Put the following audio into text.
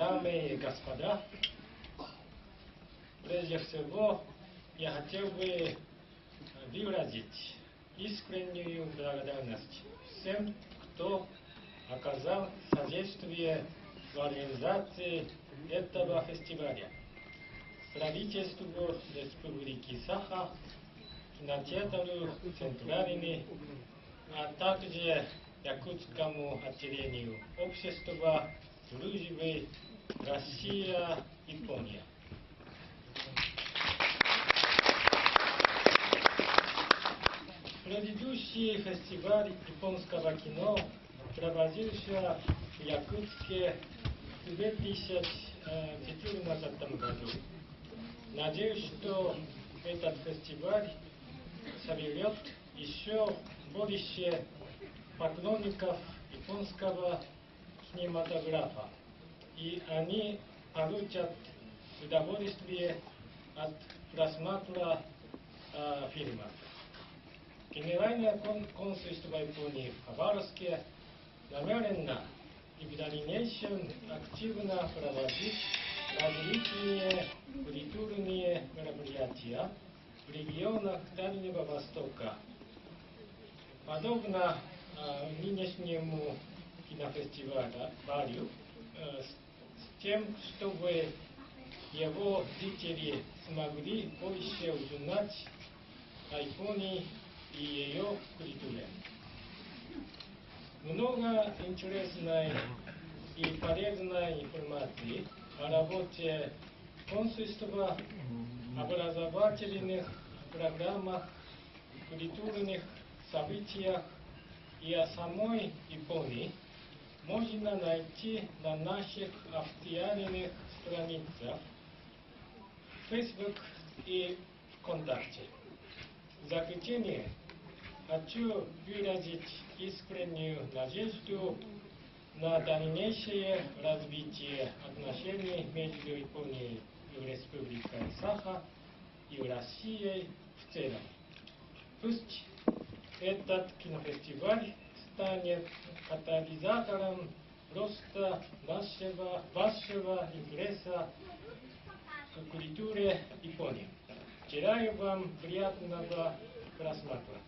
Дамы и господа, прежде всего я хотел бы выразить искреннюю благодарность всем, кто оказал содействие в организации этого фестиваля. Правительству Республики Саха, кинотеатру Центральный, а также Якутскому отделению общества дружбы Россия-Япония. Предыдущий фестиваль японского кино проводился в Якутске в 2014 году. Надеюсь, что этот фестиваль соберет еще больше поклонников японского кинематографа, и они получат удовольствие от просмотра фильма. Генеральное консульство Японии в Хабаровске намерено и в дальнейшем активно проводить различные культурные мероприятия в регионах Дальнего Востока. Подобно нынешнему кинофестивалю, с тем, чтобы его зрители смогли больше узнать о Японии и ее культуре. Много интересной и полезной информации о работе консульства, образовательных программах, культурных событиях и о самой Японии можно найти на наших официальных страницах Facebook и ВКонтакте. В заключение хочу выразить искреннюю надежду на дальнейшее развитие отношений между Японией и Республикой Саха и Россией в целом. Пусть этот кинофестиваль станет катализатором роста вашего интереса к культуре Японии. Желаю вам приятного просмотра.